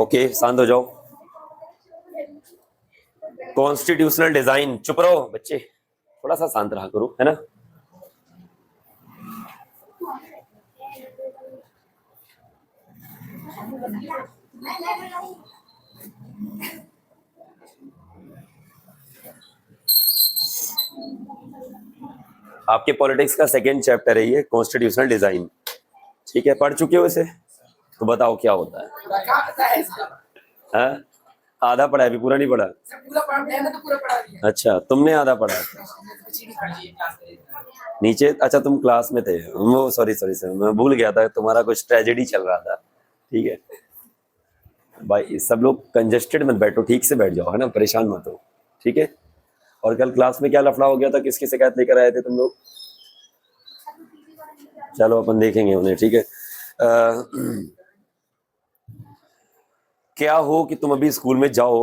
Okay, शांत हो जाओ। कॉन्स्टिट्यूशनल डिजाइन, चुप रहो बच्चे, थोड़ा सा शांत रहा करो, है ना। आपके पॉलिटिक्स का सेकेंड चैप्टर है ये, कॉन्स्टिट्यूशनल डिजाइन। ठीक है, पढ़ चुके हो इसे, तो बताओ क्या होता है। हाँ? आधा पढ़ा है, अभी पूरा नहीं पढ़ा। अच्छा, तुमने आधा पढ़ा नीचे। अच्छा, तुम क्लास में थे, वो सॉरी सॉरी सर, मैं भूल गया था, तुम्हारा कुछ ट्रेजेडी चल रहा था। ठीक है भाई, सब लोग कंजेस्टेड मत बैठो, ठीक से बैठ जाओ, है ना, परेशान मत हो। ठीक है। और कल क्लास में क्या लफड़ा हो गया था, किसकी शिकायत लेकर आए थे तुम लोग? चलो अपन देखेंगे उन्हें। ठीक है। क्या हो कि तुम अभी स्कूल में जाओ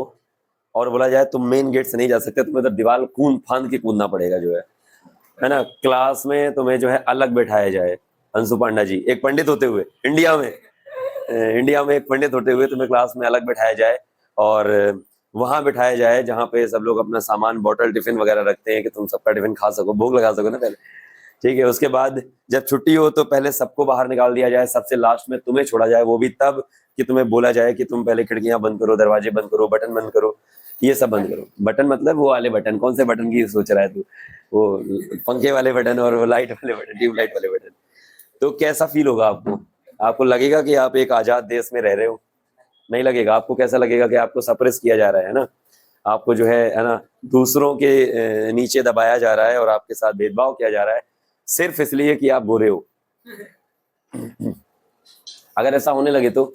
और बोला जाए तुम मेन गेट से नहीं जा सकते, तुम्हें तो दीवार कूद फांद के कूदना पड़ेगा, जो है ना। क्लास में तुम्हें जो है अलग बैठाया जाए। अंशु पांडा जी, एक पंडित होते हुए इंडिया में एक पंडित होते हुए तुम्हें क्लास में अलग बैठाया जाए, और वहां बैठाया जाए जहाँ पे सब लोग अपना सामान, बॉटल, टिफिन वगैरह रखते हैं कि तुम सबका टिफिन खा सको, भोग लगा सको ना पहले। ठीक है। उसके बाद जब छुट्टी हो तो पहले सबको बाहर निकाल दिया जाए, सबसे लास्ट में तुम्हें छोड़ा जाए, वो भी तब कि तुम्हें बोला जाए कि तुम पहले खिड़कियां बंद करो, दरवाजे बंद करो, बटन बंद करो, ये सब बंद करो। बटन मतलब वो वाले बटन, कौन से बटन की सोच रहा है तू? वो पंखे वाले बटन और वो लाइट वाले बटन, ट्यूबलाइट वाले बटन। तो कैसा फील होगा आपको? आपको लगेगा कि आप एक आजाद देश में रह रहे हो? नहीं लगेगा। आपको कैसा लगेगा कि आपको सप्रेस किया जा रहा है ना, आपको जो है ना, दूसरों के नीचे दबाया जा रहा है और आपके साथ भेदभाव किया जा रहा है, सिर्फ इसलिए कि आप गोरे हो। अगर ऐसा होने लगे तो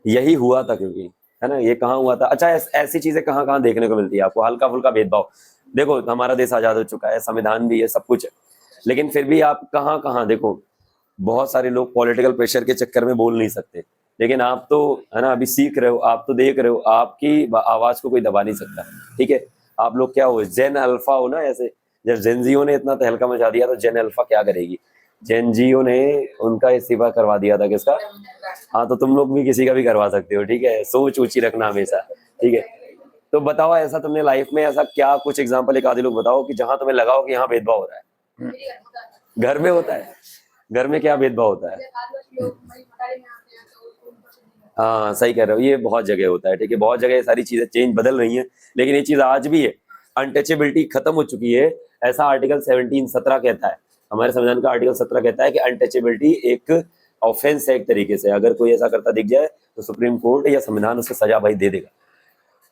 यही हुआ था, क्योंकि है ना, ये कहाँ हुआ था। अच्छा, ऐसी चीजें कहाँ कहाँ देखने को मिलती है आपको, हल्का फुल्का भेदभाव। देखो, हमारा देश आजाद हो चुका है, संविधान भी है, सब कुछ है, लेकिन फिर भी आप कहाँ कहाँ देखो, बहुत सारे लोग पॉलिटिकल प्रेशर के चक्कर में बोल नहीं सकते, लेकिन आप तो, है ना, अभी सीख रहे हो, आप तो देख रहे हो, आपकी आवाज को कोई दबा नहीं सकता। ठीक है। आप लोग क्या हो, जेन अल्फा हो ना। ऐसे जब जेनजियो ने इतना तहलका मचा दिया तो जेन अल्फा क्या करेगी? जेनजियो ने उनका इस्तीफा करवा दिया था, किसका? हाँ, तो तुम लोग भी किसी का भी करवा सकते हो। ठीक है, सोच ऊंची रखना हमेशा। ठीक है। तो बताओ, ऐसा तुमने लाइफ में ऐसा क्या कुछ एग्जाम्पल, एक आधे लोग बताओ कि जहां तुम्हें लगाओ कि यहाँ भेदभाव हो रहा है। घर में होता है? घर में क्या भेदभाव होता है? हाँ, सही कह रहे हो, ये बहुत जगह होता है। ठीक है, बहुत जगह ये सारी चीजें चेंज बदल रही हैं, लेकिन ये चीज आज भी है। अनटचेबिलिटी खत्म हो चुकी है, ऐसा आर्टिकल 17 कहता है। हमारे संविधान का आर्टिकल 17 कहता है कि अनटचेबिलिटी एक ऑफेंस है, एक तरीके से। अगर कोई ऐसा करता दिख जाए तो सुप्रीम कोर्ट या संविधान उसे सजा भाई दे देगा।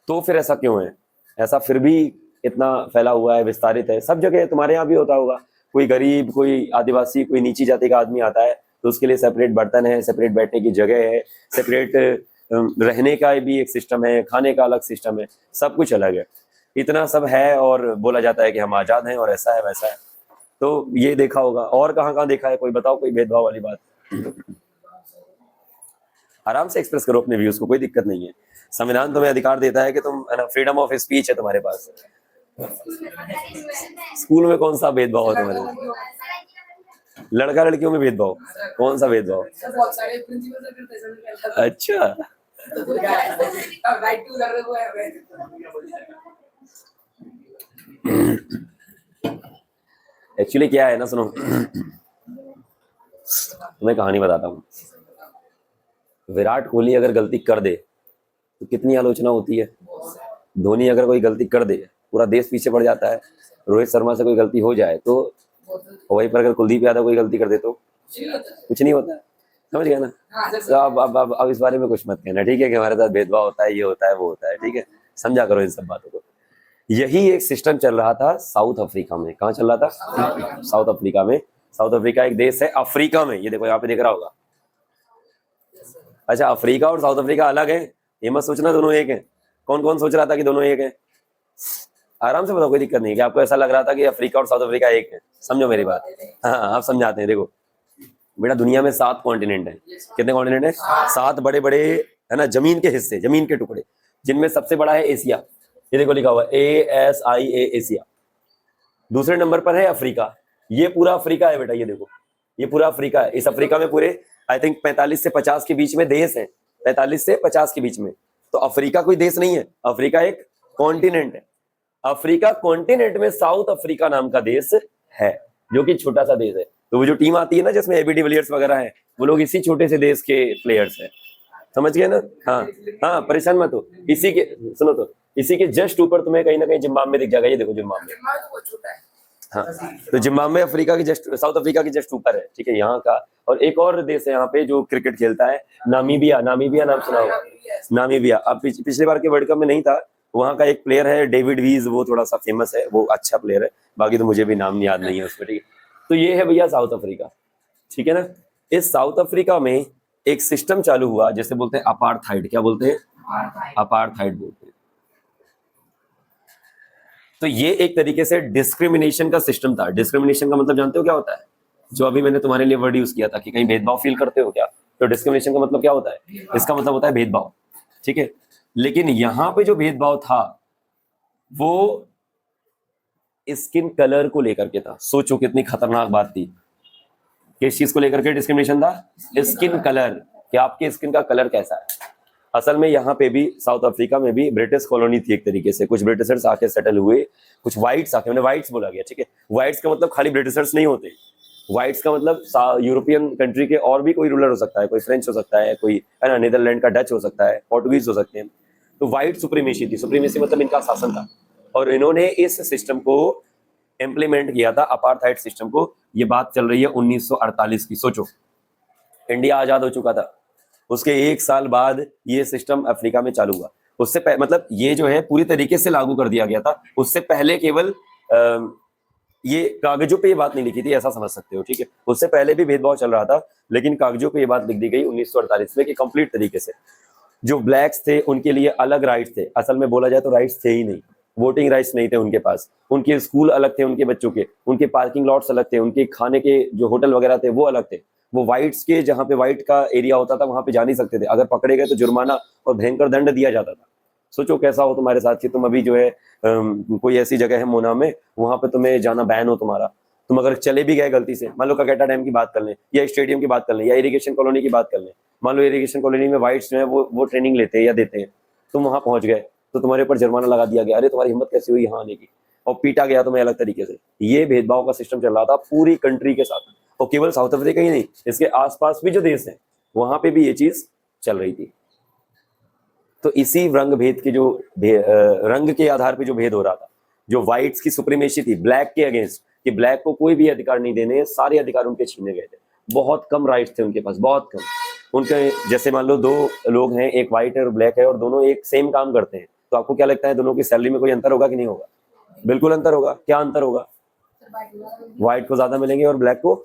तो फिर ऐसा क्यों है? ऐसा फिर भी इतना फैला हुआ है, विस्तारित है, सब जगह। तुम्हारे यहाँ भी होता होगा, कोई गरीब, कोई आदिवासी, कोई नीची जाति का आदमी आता है तो उसके लिए सेपरेट बर्तन है, सेपरेट बैठने की जगह है, सेपरेट रहने का भी एक सिस्टम है, खाने का अलग सिस्टम है, सब कुछ अलग है। इतना सब है और बोला जाता है कि हम आजाद हैं और ऐसा है वैसा है। तो ये देखा होगा। और कहाँ कहाँ देखा है? कोई बताओ, कोई भेदभाव वाली बात। आराम से एक्सप्रेस करो अपने व्यूज को, कोई दिक्कत नहीं है। संविधान तुम्हें अधिकार देता है कि तुम, है ना, फ्रीडम ऑफ स्पीच है तुम्हारे पास। स्कूल में कौन सा भेदभाव है तुम्हारे? लड़का लड़कियों में भेदभाव? कौन सा भेदभाव? अच्छा। एक्चुअली क्या है ना, सुनो, तुम्हें कहानी बताता हूँ। विराट कोहली अगर गलती कर दे तो कितनी आलोचना होती है। धोनी अगर कोई गलती कर दे, पूरा देश पीछे पड़ जाता है। रोहित शर्मा से कोई गलती हो जाए तो, वहीं पर अगर कुलदीप यादव कोई गलती कर दे तो कुछ नहीं होता है। समझ गया ना? तो अब इस बारे में कुछ मत कहना, ठीक है, कि हमारे साथ भेदभाव होता है, ये होता है, वो होता है। ठीक है, समझा करो इन सब बातों को। यही एक सिस्टम चल रहा था साउथ अफ्रीका में। कहाँ चल रहा था? साउथ अफ्रीका में। साउथ अफ्रीका एक देश है अफ्रीका में, ये देखो यहाँ पे दिख रहा होगा। अच्छा, अफ्रीका और साउथ अफ्रीका अलग है, ये मत सोचना दोनों एक है। कौन कौन सोच रहा था कि दोनों एक है? आराम से बताओ, कोई दिक्कत नहीं है कि आपको ऐसा लग रहा था कि अफ्रीका और साउथ अफ्रीका एक है। समझो मेरी बात। हाँ, आप समझाते हैं। देखो बेटा, दुनिया में 7 कॉन्टिनेंट है। कितने कॉन्टिनेंट है? 7 बड़े बड़े, है ना, जमीन के हिस्से, जमीन के टुकड़े, जिनमें सबसे बड़ा है एशिया। ये देखो लिखा हुआ ASIA, एशिया। दूसरे नंबर पर है अफ्रीका। ये पूरा अफ्रीका है बेटा, ये देखो, ये पूरा अफ्रीका है। इस अफ्रीका में पूरे आई थिंक 45 से 50 के बीच में देश है। 45 से 50 के बीच में। तो अफ्रीका कोई देश नहीं है, अफ्रीका एक कॉन्टिनेंट है। अफ्रीका कॉन्टिनेंट में साउथ अफ्रीका नाम का देश है, जो कि छोटा सा देश है। तो वो जो टीम आती है ना जिसमें एबी डिविलियर्स वगैरह हैं, वो लोग इसी छोटे से देश के प्लेयर्स हैं, समझ गए ना। हाँ हाँ, परेशान मत हो। इसी के सुनो तो, इसी के जस्ट ऊपर तुम्हें कहीं ना कहीं जिम्बाब्वे दिख जाएगा। ये देखो जिम्बाब्वे, हाँ, तो जिम्बाब्वे अफ्रीका की जस्ट, साउथ अफ्रीका की जस्ट ऊपर है, ठीक है, यहाँ का। और एक और देश है यहाँ पे जो क्रिकेट खेलता है, नामीबिया। नामीबिया नाम सुना होगा, नामीबिया। अब पिछले बार के वर्ल्ड कप में नहीं था, वहाँ का एक प्लेयर है डेविड वीज, वो थोड़ा सा फेमस है, वो अच्छा प्लेयर है। बाकी तो मुझे भी नाम याद नहीं है उसमें, ठीक है। तो ये है भैया साउथ अफ्रीका, ठीक है ना। इस साउथ अफ्रीका में एक सिस्टम चालू हुआ, जैसे बोलते हैं अपार्थाइड। क्या बोलते हैं? अपार्थाइड बोलते हैं। तो ये एक तरीके से डिस्क्रिमिनेशन का सिस्टम था। डिस्क्रिमिनेशन का मतलब जानते हो क्या होता है? जो अभी मैंने तुम्हारे लिए वर्ड यूज किया था कि कहीं भेदभाव फील करते हो क्या, तो डिस्क्रिमिनेशन का मतलब क्या होता है? इसका मतलब होता है भेदभाव, ठीक है। लेकिन यहाँ पे जो भेदभाव था वो स्किन कलर को लेकर के था। सोचो कितनी खतरनाक बात थी। किस चीज को लेकर के डिस्क्रिमिनेशन था? स्किन कलर, कि आपके स्किन का कलर कैसा है। असल में यहाँ पे भी साउथ अफ्रीका में भी ब्रिटिश कॉलोनी थी एक तरीके से। कुछ ब्रिटिशर्स आके सेटल हुए, कुछ व्हाइट्स आके, मैंने व्हाइट्स बोला गया, ठीक है। व्हाइट्स का मतलब खाली ब्रिटिशर्स नहीं होते। व्हाइट्स का मतलब यूरोपियन कंट्री के और भी कोई रूलर हो सकता है, कोई फ्रेंच हो सकता है, कोई है ना, नीदरलैंड का डच हो सकता है, पोर्टुगीज हो सकते हैं। तो व्हाइट सुप्रीमेसी थी। सुप्रीमेसी मतलब इनका शासन था, और इन्होंने इस सिस्टम को इम्प्लीमेंट किया था, अपार्थाइड सिस्टम को। ये बात चल रही है 1948 की। सोचो, इंडिया आजाद हो चुका था, उसके 1 साल बाद ये सिस्टम अफ्रीका में चालू हुआ। उससे मतलब ये जो है पूरी तरीके से लागू कर दिया गया था। उससे पहले केवल ये कागजों पे ये बात नहीं लिखी थी, ऐसा समझ सकते हो, ठीक है। उससे पहले भी भेदभाव चल रहा था, लेकिन कागजों पे ये बात लिख दी गई 1948 में कि कंप्लीट तरीके से जो ब्लैक्स थे उनके लिए अलग राइट्स थे। असल में बोला जाए तो राइट्स थे ही नहीं, वोटिंग राइट्स नहीं थे उनके पास। उनके स्कूल अलग थे उनके बच्चों के, उनके पार्किंग लॉट्स अलग थे, उनके खाने के जो होटल वगैरह थे वो अलग थे। वो व्हाइट्स के जहाँ पे व्हाइट का एरिया होता था वहां पे जा नहीं सकते थे। अगर पकड़े गए तो जुर्माना और भयंकर दंड दिया जाता था। सोचो कैसा हो तुम्हारे साथ कि तुम अभी जो है कोई ऐसी जगह है मोना में, वहां पे तुम्हें जाना बैन हो तुम्हारा। तुम अगर चले भी गए गलती से, मान लो ककेटा डैम की बात कर लें, या स्टेडियम की बात कर लें, या इरिगेशन कॉलोनी की बात कर लें। मान लो इरिगेशन कॉलोनी में व्हाइट्स जो है वो ट्रेनिंग लेते हैं या देते हैं, तुम वहां पहुंच गए तो तुम्हारे ऊपर जुर्माना लगा दिया गया। अरे तुम्हारी हिम्मत कैसे हुई यहाँ आने की, और पीटा गया तुम्हें अलग तरीके से। ये भेदभाव का सिस्टम चल रहा था पूरी कंट्री के साथ, और केवल साउथ अफ्रीका ही नहीं, इसके आसपास भी जो देश हैं वहां पे भी ये चीज चल रही थी। तो इसी रंग भेद के जो रंग के आधार पे जो भेद हो रहा था, जो व्हाइट्स की सुप्रीमेसी थी ब्लैक के अगेंस्ट, कि ब्लैक को कोई भी अधिकार नहीं देने, सारे अधिकार उनके छीने गए थे। बहुत कम राइट्स थे उनके पास, बहुत कम। उनके जैसे मान लो 2 लोग हैं, एक व्हाइट है और ब्लैक है, और दोनों एक सेम काम करते हैं, तो आपको क्या लगता है दोनों की सैलरी में कोई अंतर होगा कि नहीं होगा? बिल्कुल अंतर होगा। क्या अंतर होगा? व्हाइट को ज्यादा मिलेंगे और ब्लैक को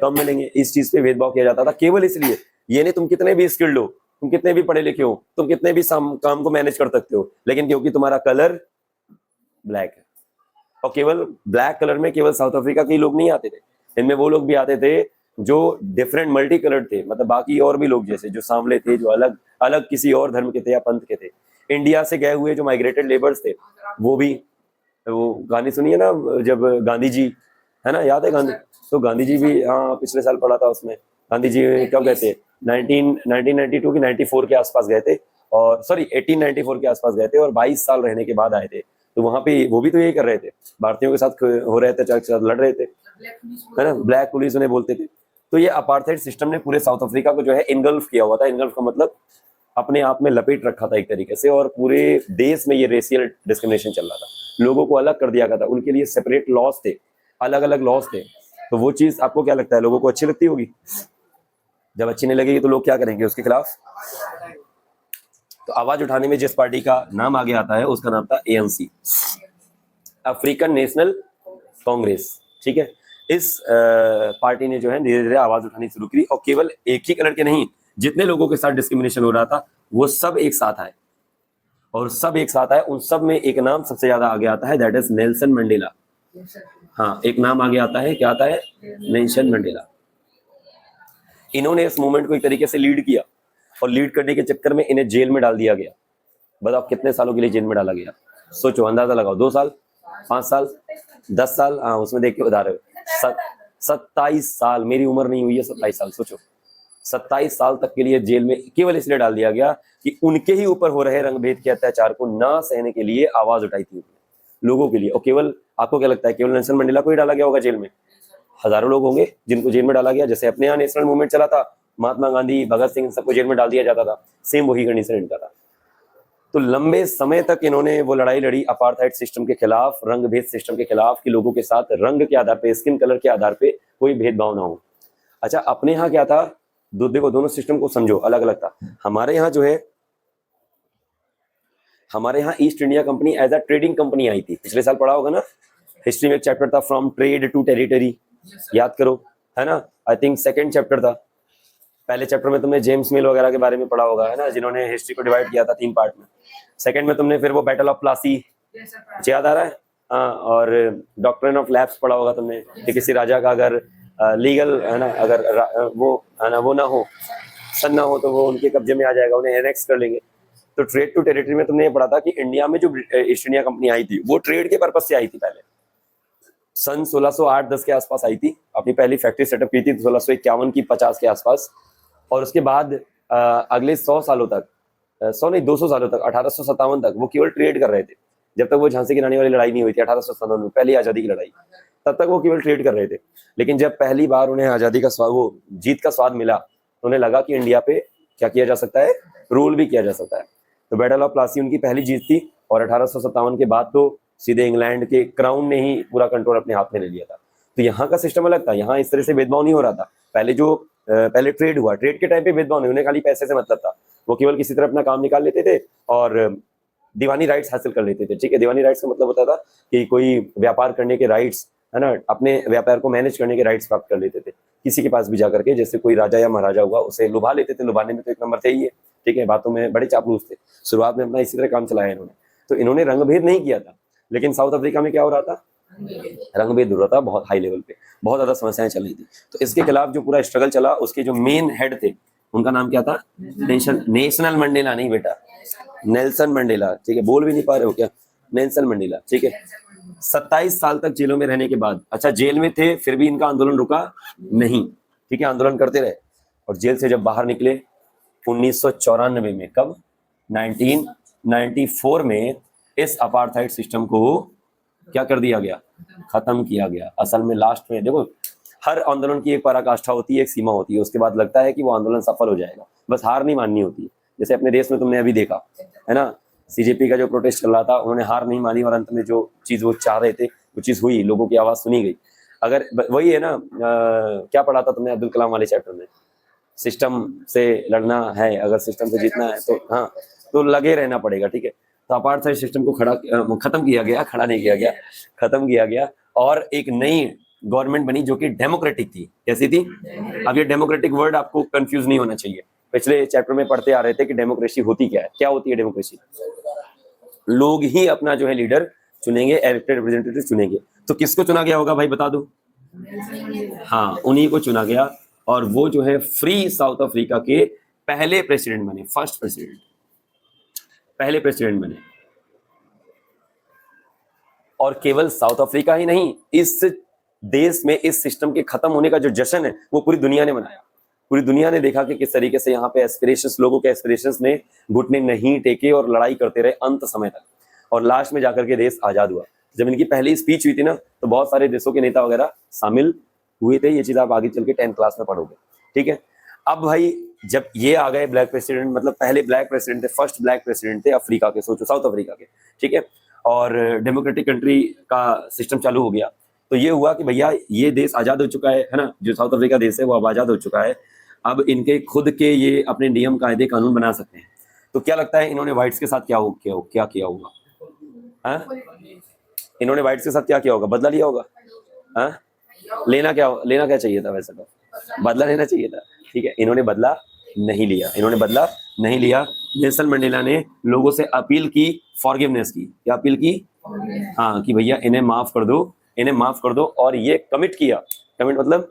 कम मिलेंगे। इस चीज पे भेदभाव किया जाता था केवल इसलिए। ये नहीं तुम कितने भी स्किल्ड हो, तुम कितने भी पढ़े लिखे हो, तुम कितने भी काम को मैनेज कर सकते हो, लेकिन क्योंकि तुम्हारा कलर ब्लैक है। और केवल ब्लैक कलर में केवल साउथ अफ्रीका के लोग नहीं आते थे, इनमें वो लोग भी आते थे जो डिफरेंट मल्टी कलर्ड थे, मतलब बाकी और भी लोग, जैसे जो सांवले थे, जो अलग अलग किसी और धर्म के थे या पंथ के थे। इंडिया से गए हुए जो माइग्रेटेड लेबर्स थे वो भी, वो गाने सुनिए ना, जब गांधी जी, है ना, याद है गांधी? तो गांधी जी भी, हाँ, पिछले साल पढ़ा था उसमें। गांधी जी कब गए थे? 1992 की 94 के आसपास गए थे, और सॉरी 1894 के आसपास गए थे, और 22 साल रहने के बाद आए थे। तो वहां पे वो भी तो यही कर रहे थे, भारतीयों के साथ हो रहे थे, चर्च के साथ लड़ रहे थे, है ना, ब्लैक पुलिस उन्हें बोलते थे। तो ये अपार्थाइड सिस्टम ने पूरे साउथ अफ्रीका को जो है इनगल्फ किया हुआ था। इनगल्फ का मतलब अपने आप में लपेट रखा था एक तरीके से, और पूरे देश में ये रेशियल डिस्क्रिमिनेशन चल रहा था। लोगों को अलग कर दिया गया था, उनके लिए सेपरेट लॉज थे, अलग अलग लॉज थे। तो वो चीज आपको क्या लगता है, लोगों को अच्छी लगती होगी? जब अच्छी नहीं लगेगी तो लोग क्या करेंगे उसके खिलाफ? तो आवाज उठाने में जिस पार्टी का नाम आगे आता है उसका नाम था ANC, अफ्रीकन नेशनल कांग्रेस, ठीक है। इस पार्टी ने जो है धीरे धीरे आवाज उठानी शुरू की, और केवल एक ही कलर के नहीं, जितने लोगों के साथ डिस्क्रिमिनेशन हो रहा था वो सब एक साथ आए, और सब एक साथ आए। उन सब में एक नाम सबसे ज्यादा आगे आता है, दैट इज नेल्सन मंडेला। हाँ, एक नाम आगे आता है, क्या आता है? Nelson Mandela. इन्होंने इस मूवमेंट को एक तरीके से लीड किया, और लीड करने के चक्कर में इन्हें जेल में डाल दिया गया। बताओ कितने सालों के लिए जेल में डाला गया? सोचो, अंदाजा लगाओ, 2 साल, 5 साल, 10 साल, हाँ, उसमें देख के बता रहे हो, 27 साल। मेरी उम्र नहीं हुई है 27 साल, सोचो। 27 साल तक के लिए जेल में केवल इसलिए डाल दिया गया कि उनके ही ऊपर हो रहे रंगभेद के अत्याचार को न सहने के लिए आवाज उठाई थी लोगों के लिए। और केवल आपको क्या लगता है केवल नेल्सन मंडेला को ही डाला गया होगा जेल में? हजारों लोग होंगे जिनको जेल में डाला गया। जैसे अपने यहाँ नेशनल मूवमेंट चला था, महात्मा गांधी, भगत सिंह, सबको जेल में डाल दिया जाता था, सेम वही कंडीशन इनका था। तो लंबे समय तक इन्होंने वो लड़ाई लड़ी अपार्थाइड सिस्टम के खिलाफ, रंगभेद सिस्टम के खिलाफ, कि लोगों के साथ रंग के आधार पे, स्किन कलर के आधार पे कोई भेदभाव ना हो। अच्छा, अपने यहाँ क्या था? देखो, दोनों सिस्टम को समझो, अलग अलग था। हमारे यहाँ जो है, हमारे यहाँ East India Company as a trading company आई थी। पिछले साल पढ़ा होगा ना, हिस्ट्री में एक चैप्टर था फ्रॉम ट्रेड टू टेरिटरी, याद करो, है ना? आई थिंक सेकंड चैप्टर था। पहले चैप्टर में तुमने जेम्स मिल वगैरह के बारे में पढ़ा होगा, है ना, जिन्होंने हिस्ट्री को डिवाइड किया था 3 पार्ट में। सेकंड में तुमने फिर वो बैटल ऑफ प्लासी, याद आ रहा है? हाँ, और डॉक्ट्रिन ऑफ लैप्स पढ़ा होगा तुमने, कि किसी राजा का अगर लीगल, है ना, अगर वो, है ना, वो ना हो, सन ना हो, तो वो उनके कब्जे में आ जाएगा, उन्हें एनेक्स कर लेंगे। तो ट्रेड टू टेरिटरी में तुमने ये पढ़ा था कि इंडिया में जो ईस्ट इंडिया कंपनी आई थी वो ट्रेड के पर्पज से आई थी। पहले सन 1608-10 के आसपास आई थी, अपनी पहली फैक्ट्री सेटअप की थी 1651 की 50 के आसपास। और उसके बाद अगले 100 सालों तक, 100 नहीं 200 सालों तक, 1857 तक वो केवल ट्रेड कर रहे थे। जब तक वो झांसी की रानी वाली लड़ाई नहीं हुई थी 1857 में, पहली आज़ादी की लड़ाई, तब तक वो केवल ट्रेड कर रहे थे। लेकिन जब पहली बार उन्हें आज़ादी का स्वाद, वो जीत का स्वाद मिला, तो उन्हें लगा कि इंडिया पे क्या किया जा सकता है, रूल भी किया जा सकता है। तो बैटल ऑफ प्लासी उनकी पहली जीत थी। और 1857 के बाद तो सीधे इंग्लैंड के क्राउन ने ही पूरा कंट्रोल अपने हाथ में ले लिया था। तो यहाँ का सिस्टम अलग था, यहाँ इस तरह से भेदभाव नहीं हो रहा था। पहले ट्रेड हुआ, ट्रेड के टाइम पे भेदभाव नहीं, उन्हें खाली पैसे से मतलब था। वो केवल किसी तरह अपना काम निकाल लेते थे और दीवानी राइट्स हासिल कर लेते थे। ठीक है, दीवानी राइट्स का मतलब होता था कि कोई व्यापार करने के राइट्स, है ना, अपने व्यापार को मैनेज करने के राइट्स प्राप्त कर लेते थे किसी के पास भी जाकर के। जैसे कोई राजा या महाराजा हुआ, उसे लुभा लेते थे। लुभाने में तो एक नंबर थे ही है, ठीक है, बातों में बड़े चापलूस थे। शुरुआत में अपना इसी तरह काम चलाया इन्होंने। तो इन्होंने रंगभेद नहीं किया था। लेकिन साउथ अफ्रीका में क्या हो रहा था? रंगभेद हो रहा था, बहुत हाई लेवल पे, बहुत ज्यादा समस्याएं चल रही थी। तो इसके खिलाफ जो पूरा स्ट्रगल चला, उसके जो मेन हेड थे, उनका नाम क्या था? नेशनल मंडेला नहीं बेटा, नेल्सन मंडेला। ठीक है, बोल भी नहीं पा रहे हो क्या? नेल्सन मंडेला, ठीक है। 27 साल तक जेलों में रहने के बाद, अच्छा जेल में थे फिर भी इनका आंदोलन रुका नहीं, ठीक है, आंदोलन करते रहे। और जेल से जब बाहर निकले 1994 में, कब? 1994 में इस अपार्थाइड सिस्टम को क्या कर दिया गया? खत्म किया गया। असल में लास्ट में देखो, हर आंदोलन की एक पराकाष्ठा होती है, एक सीमा होती है, उसके बाद लगता है कि वो आंदोलन सफल हो जाएगा, बस हार नहीं माननी होती है। जैसे अपने देश में तुमने अभी देखा है ना, सीजेपी का जो प्रोटेस्ट चल रहा था, उन्होंने हार नहीं मानी और अंत में जो चीज वो चाह रहे थे वो चीज हुई, लोगों की आवाज सुनी गई। अगर वही है ना, क्या पढ़ा था तुमने अब्दुल कलाम वाले चैप्टर में? सिस्टम से लड़ना है, अगर सिस्टम से जीतना है तो हाँ, तो लगे रहना पड़ेगा, ठीक है। तो अपार्थाइड सिस्टम को खत्म किया गया, खड़ा नहीं किया गया, खत्म किया गया। और एक नई गवर्नमेंट बनी जो कि डेमोक्रेटिक थी। कैसी थी? अब ये डेमोक्रेटिक वर्ड आपको कंफ्यूज नहीं होना चाहिए। पिछले चैप्टर में पढ़ते आ रहे थे कि डेमोक्रेसी होती क्या है, क्या होती है डेमोक्रेसी? लोग ही अपना जो है लीडर चुनेंगे, इलेक्टेड रिप्रेजेंटेटिव चुनेंगे। तो किसको चुना गया होगा भाई, बता दो? हाँ, उन्हीं को चुना गया। और वो जो है फ्री साउथ अफ्रीका के पहले प्रेसिडेंट बने, फर्स्ट प्रेसिडेंट, पहले प्रेसिडेंट बने। और केवल साउथ अफ्रीका ही नहीं, इस देश में इस सिस्टम के खत्म होने का जो जश्न है वो पूरी दुनिया ने मनाया। पूरी दुनिया ने देखा कि किस तरीके से यहाँ पे एस्पिरेशंस, लोगों के एस्पिरेशंस ने घुटने नहीं टेके और लड़ाई करते रहे अंत समय तक। और लास्ट में जाकर के देश आजाद हुआ। जब इनकी पहली स्पीच हुई थी ना, तो बहुत सारे देशों के नेता वगैरह शामिल हुए थे। ये चीज आप आगे चल के 10th क्लास में पढ़ोगे, ठीक है। अब भाई जब ये आ गए ब्लैक प्रेसिडेंट, मतलब पहले ब्लैक प्रेसिडेंट थे, फर्स्ट ब्लैक प्रेसिडेंट थे अफ्रीका के, सोचो साउथ अफ्रीका के, ठीक है। और डेमोक्रेटिक कंट्री का सिस्टम चालू हो गया। तो ये हुआ कि भैया ये देश आजाद हो चुका है ना, जो साउथ अफ्रीका देश है वो अब आजाद हो चुका है। अब इनके खुद के ये अपने नियम कायदे कानून बना सकते हैं। तो क्या लगता है इन्होंने व्हाइट्स के साथ क्या किया होगा? हाँ, इन्होंने व्हाइट्स के साथ क्या किया होगा? बदला लिया होगा? हाँ, लेना क्या चाहिए था? वैसे तो बदला लेना चाहिए था, ठीक है। इन्होंने बदला नहीं लिया, इन्होंने बदला नहीं लिया। नेल्सन मंडेला ने लोगों से अपील की फॉरगिवनेस की। क्या अपील की? हाँ, कि भैया इन्हें माफ कर दो, इन्हें माफ कर दो। और ये कमिट किया, कमिट मतलब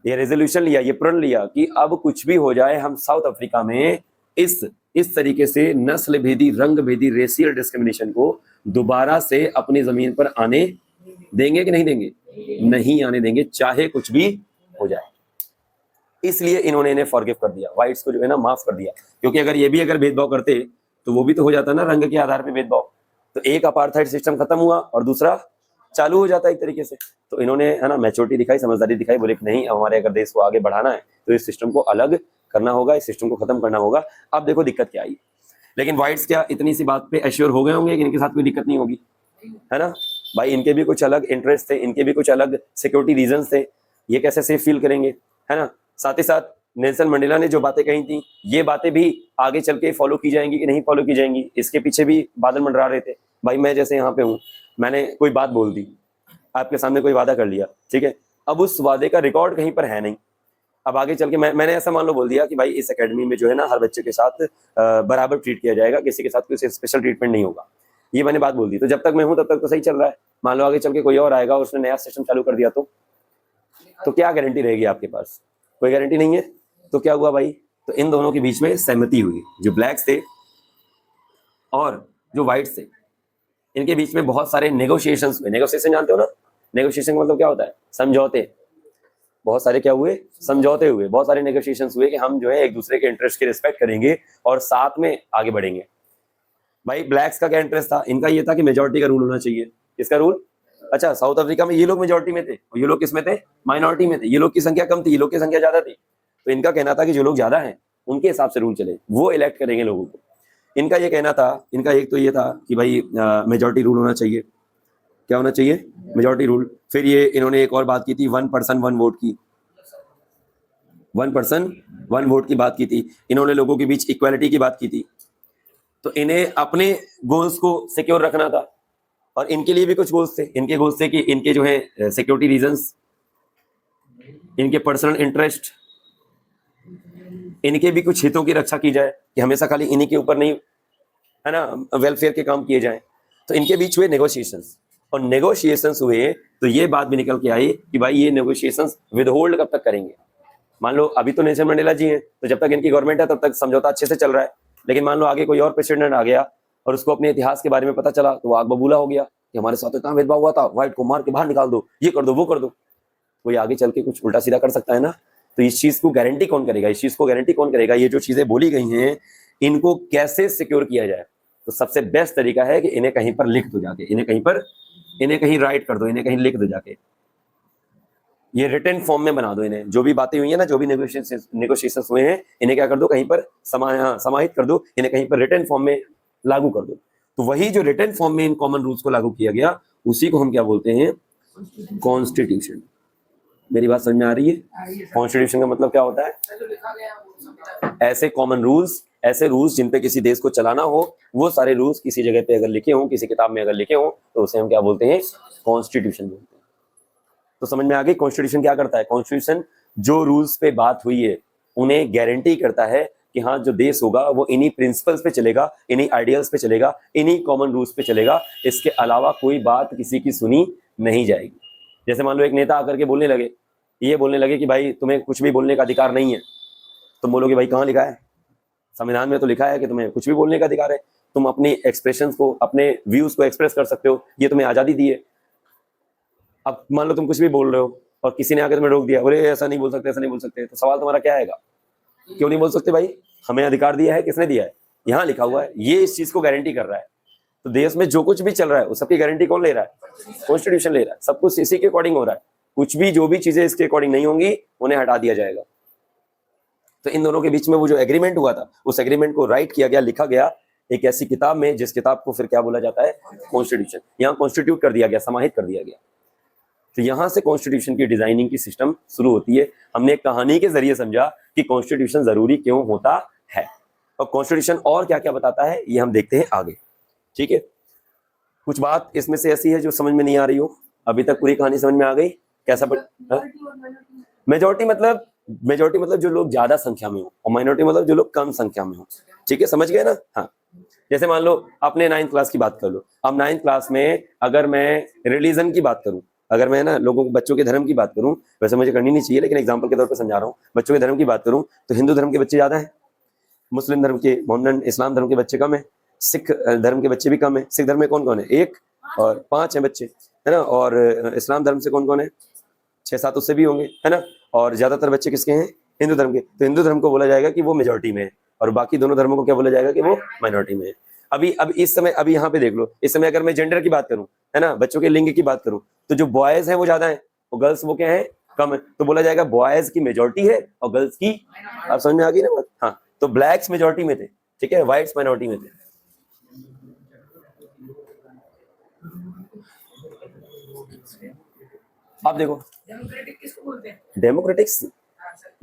ये रेजोल्यूशन लिया, ये प्रण लिया कि अब कुछ भी हो जाए हम साउथ अफ्रीका में इस तरीके से नस्ल भेदी, रंग भेदी, रेशियल डिस्क्रिमिनेशन को दोबारा से अपनी जमीन पर आने देंगे कि नहीं देंगे? नहीं आने देंगे, चाहे कुछ भी हो जाए। इसलिए इन्होंने इन्हें फॉरगिव कर दिया, व्हाइट्स को जो है ना माफ कर दिया, क्योंकि अगर ये भी अगर भेदभाव करते तो वो भी तो हो जाता ना रंग के आधार पे भेदभाव। तो एक अपार्थाइड सिस्टम खत्म हुआ और दूसरा चालू हो जाता है एक तरीके से। तो इन्होंने है ना मैच्योरिटी दिखाई, समझदारी दिखाई, बोले कि नहीं, हमारे अगर देश को आगे बढ़ाना है तो इस सिस्टम को अलग करना होगा, इस सिस्टम को खत्म करना होगा। अब देखो दिक्कत क्या आई, लेकिन व्हाइट्स क्या इतनी सी बात पे एश्योर हो गए होंगे कि इनके साथ कोई दिक्कत नहीं होगी, है ना भाई। इनके भी कुछ अलग इंटरेस्ट थे, इनके भी कुछ अलग सिक्योरिटी रीजंस थे, ये कैसे सेफ फील करेंगे, है ना। साथ ही साथ नेल्सन मंडेला ने जो बातें कही थी, ये बातें भी आगे चल के फॉलो की जाएंगी कि नहीं फॉलो की जाएंगी, इसके पीछे भी बादल मंडरा रहे थे। भाई मैं जैसे यहाँ पे हूँ, मैंने कोई बात बोल दी, आपके सामने कोई वादा कर लिया, ठीक है, अब उस वादे का रिकॉर्ड कहीं पर है नहीं। अब आगे चल के मैंने ऐसा मान लो बोल दिया कि भाई इस एकेडमी में जो है ना हर बच्चे के साथ बराबर ट्रीट किया जाएगा, किसी के साथ कोई स्पेशल ट्रीटमेंट नहीं होगा, ये मैंने बात बोल दी। तो जब तक मैं हूं तब तक तो सही चल रहा है। मान लो आगे चल के कोई और आएगा, उसने नया सिस्टम चालू कर दिया तो क्या गारंटी रहेगी आपके पास? कोई गारंटी नहीं है। तो क्या हुआ भाई, तो इन दोनों के बीच में सहमति हुई, जो ब्लैक्स थे और जो व्हाइट्स थे, इनके बीच में बहुत सारे नेगोशिएशंस हुए। नेगोशिएशन जानते हो ना, नेगोशिएशन का मतलब क्या होता है? समझौते। बहुत सारे क्या हुए? समझौते हुए, बहुत सारे नेगोशिएशंस हुए कि हम जो है एक दूसरे के इंटरेस्ट की रिस्पेक्ट करेंगे और साथ में आगे बढ़ेंगे। भाई ब्लैक्स का क्या इंटरेस्ट था? इनका ये था कि मेजोरिटी का रूल होना चाहिए। किसका रूल? अच्छा, साउथ अफ्रीका में ये लोग मेजोरिटी में थे और ये लोग किसमें थे? माइनॉरिटी में थे। ये लोग की संख्या कम थी, ये लोग की संख्या ज्यादा थी। तो इनका कहना था कि जो लोग ज्यादा हैं उनके हिसाब से रूल चले, वो इलेक्ट करेंगे लोगों को। इनका ये कहना था, इनका एक तो ये था कि भाई मेजोरिटी रूल होना चाहिए। क्या होना चाहिए? Majority rule. फिर ये इन्होंने एक और बात की थी, 1 पर्सन 1 वोट की। 1 पर्सन 1 वोट की बात की थी। इन्होंने लोगों के बीच इक्वालिटी की बात की थी। तो इन्हें अपने गोल्स को सिक्योर रखना था और इनके लिए भी कुछ गोल्स थे। इनके गोल्स थे कि इनके जो है सिक्योरिटी रीजंस, इनके पर्सनल इंटरेस्ट, इनके भी कुछ हितों की रक्षा की जाए कि हमेशा खाली इन्हीं के ऊपर नहीं, है ना, वेलफेयर के काम किए जाएं। तो इनके बीच हुए नेगोशिएशंस, और नेगोशिएशंस हुए तो ये बात भी निकल के आई कि भाई ये नेगोशिएशंस विदहोल्ड कब तक करेंगे। मान लो अभी तो नेल्सन मंडेला जी हैं, तो जब तक इनकी गवर्नमेंट है तब तक समझौता अच्छे से चल रहा है। लेकिन मान लो आगे कोई और प्रेसिडेंट आ गया और उसको अपने इतिहास के बारे में पता चला, तो वो आग बबूला हो गया कि हमारे साथ इतना भेदभाव हुआ था, व्हाइट को मार के बाहर निकाल दो, ये कर दो, वो कर दो। कोई आगे चल के कुछ उल्टा सीधा कर सकता है ना। तो इस चीज को गारंटी कौन करेगा? इस चीज को गारंटी कौन करेगा? ये जो चीजें बोली गई हैं, इनको कैसे सिक्योर किया जाए? तो सबसे बेस्ट तरीका है कि इन्हें कहीं पर लिख दो जाके, इन्हें कहीं राइट कर दो, इन्हें कहीं लिख दो जाके, ये रिटन फॉर्म में बना दो। इन्हें जो भी बातें हुई है ना, जो भी नेगोशिएशंस हुए हैं, इन्हें क्या कर दो, कहीं पर समाहित कर दो, इन्हें कहीं पर रिटन फॉर्म में लागू कर दो। तो वही जो रिटन फॉर्म में इन कॉमन रूल्स को लागू किया गया, उसी को हम क्या बोलते हैं? कॉन्स्टिट्यूशन। मेरी बात समझ में आ रही है? कॉन्स्टिट्यूशन का मतलब क्या होता है? ऐसे कॉमन रूल्स, ऐसे रूल्स जिन पे किसी देश को चलाना हो, वो सारे रूल्स किसी जगह पे अगर लिखे हों, किसी किताब में अगर लिखे हों, तो उसे हम क्या बोलते हैं? कॉन्स्टिट्यूशन बोलते हैं। तो समझ में आ गई कॉन्स्टिट्यूशन क्या करता है? कॉन्स्टिट्यूशन जो रूल्स पे बात हुई है उन्हें गारंटी करता है कि हाँ, जो देश होगा वो इन्हीं प्रिंसिपल्स पे चलेगा, इन्हीं आइडियल्स पे चलेगा, इन्हीं कॉमन रूल्स पे चलेगा। इसके अलावा कोई बात किसी की सुनी नहीं जाएगी। जैसे मान लो एक नेता आकर के बोलने लगे, ये बोलने लगे कि भाई तुम्हें कुछ भी बोलने का अधिकार नहीं है, तुम बोलोगे भाई कहाँ लिखा है? संविधान में तो लिखा है कि तुम्हें कुछ भी बोलने का अधिकार है, तुम अपनी एक्सप्रेशंस को, अपने व्यूज को एक्सप्रेस कर सकते हो, ये तुम्हें आजादी दी है। अब मान लो तुम कुछ भी बोल रहे हो और किसी ने आकर तुम्हें रोक दिया, बोले ऐसा नहीं बोल सकते, ऐसा नहीं बोल सकते, तो सवाल तुम्हारा क्या आएगा? क्यों नहीं बोल सकते भाई? हमें अधिकार दिया है, किसने दिया है? यहाँ लिखा हुआ है, ये इस चीज को गारंटी कर रहा है। तो देश में जो कुछ भी चल रहा है, उस सबकी गारंटी कौन ले रहा है? कॉन्स्टिट्यूशन ले रहा है। सब कुछ इसी के अकॉर्डिंग हो रहा है। कुछ भी, जो भी चीजें इसके अकॉर्डिंग नहीं होंगी, उन्हें हटा दिया जाएगा। तो इन दोनों के बीच में वो जो एग्रीमेंट हुआ था, उस एग्रीमेंट को राइट किया गया, लिखा गया एक ऐसी किताब में, जिस किताब को फिर क्या बोला जाता है? कॉन्स्टिट्यूशन। यहाँ कॉन्स्टिट्यूट कर दिया गया, समाहित कर दिया गया। तो यहाँ से कॉन्स्टिट्यूशन की डिजाइनिंग की सिस्टम शुरू होती है। हमने एक कहानी के जरिए समझा कि कॉन्स्टिट्यूशन जरूरी क्यों होता है, और कॉन्स्टिट्यूशन और क्या क्या बताता है, ये हम देखते हैं आगे। ठीक है, कुछ बात इसमें से ऐसी है जो समझ में नहीं आ रही हो? अभी तक पूरी कहानी समझ में आ गई? कैसा? मेजोरिटी मतलब जो लोग ज्यादा संख्या में हो, और माइनॉरिटी मतलब जो लोग कम संख्या में हो। ठीक है, समझ गए ना? हाँ, जैसे मान लो आपने 9th क्लास की बात कर लो। अब 9th क्लास में अगर मैं रिलीजन की बात करूं, अगर मैं ना लोगों, बच्चों के धर्म की बात करूं, वैसे मुझे करनी नहीं चाहिए, लेकिन एग्जांपल के तौर पर समझा रहा हूं, बच्चों के धर्म की बात करूं, तो हिंदू धर्म के बच्चे ज्यादा हैं, मुस्लिम धर्म के, मोहम्मदन इस्लाम धर्म के बच्चे कम है, सिख धर्म के बच्चे भी कम है। सिख धर्म में कौन कौन है? 1 और 5 है बच्चे, है ना। और इस्लाम धर्म से कौन कौन है? 6-7 उससे भी होंगे, है ना। और ज्यादातर बच्चे किसके हैं? हिंदू धर्म के, तो हिंदू धर्म को बोला जाएगा कि वो मेजोरिटी में है, और बाकी दोनों धर्मों को क्या बोला जाएगा कि वो माइनॉरिटी में है। अब इस समय, अभी यहाँ पे देख लो, इस समय अगर मैं जेंडर की बात करूं, है ना, बच्चों के लिंग की बात करूं, तो जो बॉयज हैं वो ज्यादा है, और गर्ल्स वो क्या है, कम है, तो बोला जाएगा बॉयज की मेजोरिटी है और गर्ल्स की, आप समझ में आ गई ना बात? हाँ, तो ब्लैक्स मेजोरिटी में थे, ठीक है, व्हाइट्स माइनॉरिटी में थे। अब देखो, डेमोक्रेटिक किसको बोलते हैं? डेमोक्रेटिक्स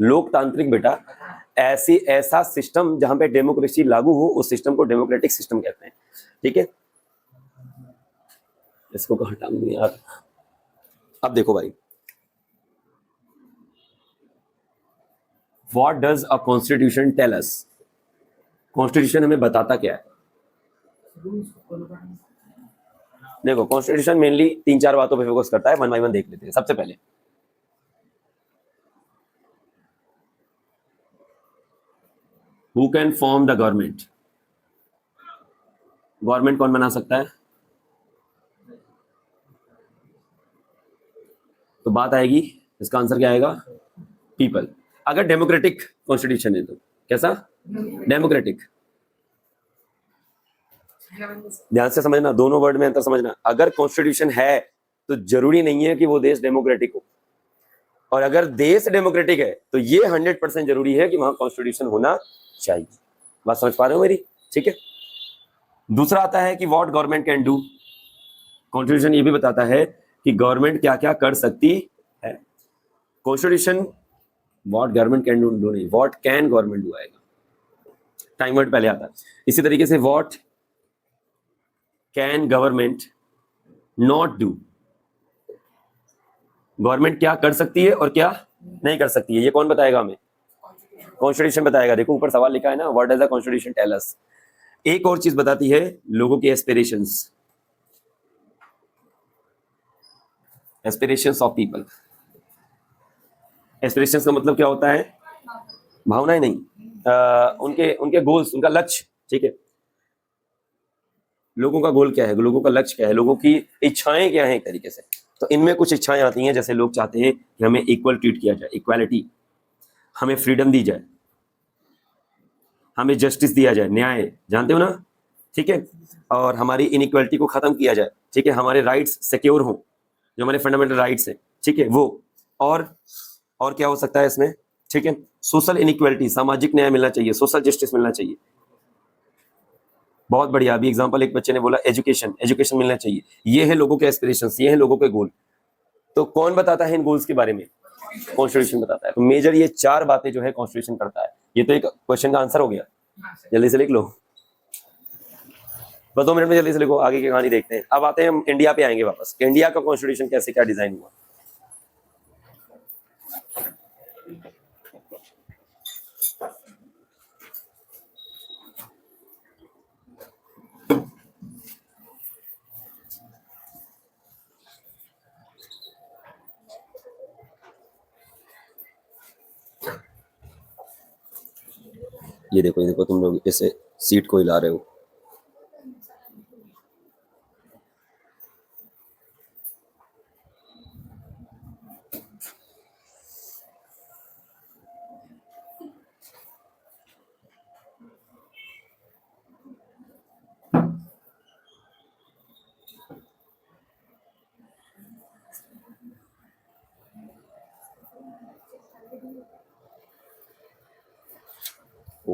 लोकतांत्रिक बेटा, ऐसा सिस्टम जहां पे डेमोक्रेसी लागू हो, उस सिस्टम को डेमोक्रेटिक सिस्टम कहते हैं, ठीक है। इसको कहाँ टांग दूं यार। अब देखो भाई, what does a constitution tell us? Constitution हमें बताता क्या है? देखो, कॉन्स्टिट्यूशन मेनली 3-4 बातों पे फोकस करता है, वन बाय वन देख लेते हैं। सबसे पहले, who can form the government? Government कौन बना सकता है? तो बात आएगी, इसका आंसर क्या आएगा? पीपल। अगर डेमोक्रेटिक कॉन्स्टिट्यूशन है तो कैसा? डेमोक्रेटिक। ध्यान से समझना, दोनों वर्ड में अंतर समझना। अगर कॉन्स्टिट्यूशन है तो जरूरी नहीं है कि वो देश डेमोक्रेटिक हो, और अगर देश डेमोक्रेटिक है तो ये 100% जरूरी है कि वहां कॉन्स्टिट्यूशन होना चाहिए। बात समझ पा रहे हो मेरी? ठीक है। दूसरा आता है कि what government can do. Constitution ये भी बताता है कि गवर्नमेंट क्या क्या कर सकती है। Constitution what government can do नहीं, व्हाट कैन गवर्नमेंट डू आएगा, टाइम वर्ड पहले आता है। इसी तरीके से what can government not do, government क्या कर सकती है और क्या नहीं कर सकती है, ये कौन बताएगा हमें? कॉन्स्टिट्यूशन बताएगा। देखो ऊपर सवाल लिखा है ना, what does the constitution tell us. एक और चीज बताती है, लोगों की aspirations, aspirations of people. Aspirations का मतलब क्या होता है? भावनाएं नहीं, उनके उनके गोल्स, उनका लक्ष्य, ठीक है। लोगों का गोल क्या है, लोगों का लक्ष्य क्या है, लोगों की इच्छाएं क्या है एक तरीके से। तो इनमें कुछ इच्छाएं आती हैं, जैसे लोग चाहते हैं कि हमें इक्वल ट्रीट किया जाए, इक्वालिटी, हमें फ्रीडम दी जाए, हमें जस्टिस दिया जाए, न्याय, जानते हो ना, ठीक है, और हमारी इनइक्वालिटी को खत्म किया जाए, ठीक है, हमारे राइट्स सिक्योर हो, जो हमारे फंडामेंटल राइट्स हैं, ठीक है, वो। और क्या हो सकता है इसमें, ठीक है, सोशल इनइक्वालिटी, सामाजिक न्याय मिलना चाहिए, सोशल जस्टिस मिलना चाहिए। बहुत बढ़िया। अभी एग्जांपल एक बच्चे ने बोला एजुकेशन, एजुकेशन मिलना चाहिए। ये है लोगों के एस्पिरेशंस, ये है लोगों के गोल। तो कौन बताता है इन गोल्स के बारे में? कॉन्स्टिट्यूशन बताता है। तो मेजर ये 4 बातें जो है कॉन्स्टिट्यूशन करता है। ये तो एक क्वेश्चन का आंसर हो गया, जल्दी से लिख लो, बस 2 मिनट में जल्दी से लिखो, आगे की कहानी देखते हैं। अब आते हैं हम इंडिया पे, आएंगे वापस। इंडिया का कॉन्स्टिट्यूशन कैसे क्या डिजाइन हुआ। ये देखो तुम लोग इसे सीट को हिला रहे हो। ओ,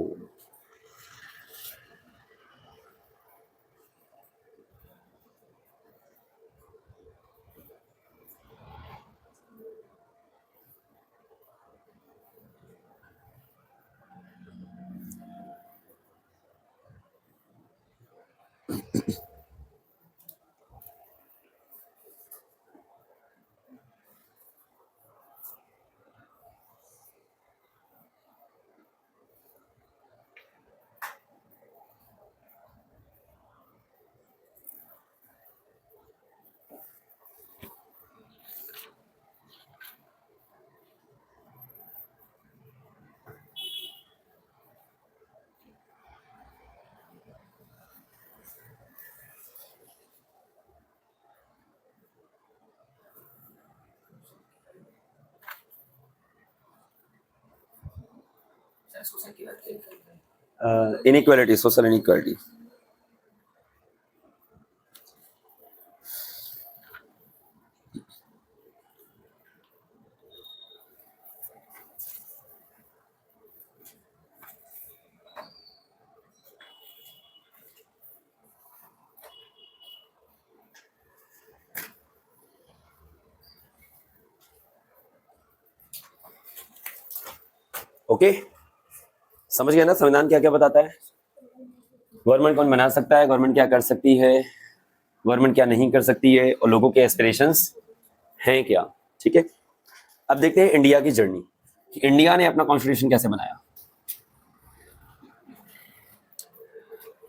सोशल की बात करें। Inequality, social inequality. ओके, समझ गए ना संविधान क्या क्या बताता है, गवर्नमेंट कौन बना सकता है, गवर्नमेंट क्या कर सकती है, गवर्नमेंट क्या नहीं कर सकती है, और लोगों के एस्पिरेशंस हैं क्या। ठीक है, अब देखते हैं इंडिया की जर्नी कि इंडिया ने अपना कॉन्स्टिट्यूशन कैसे बनाया।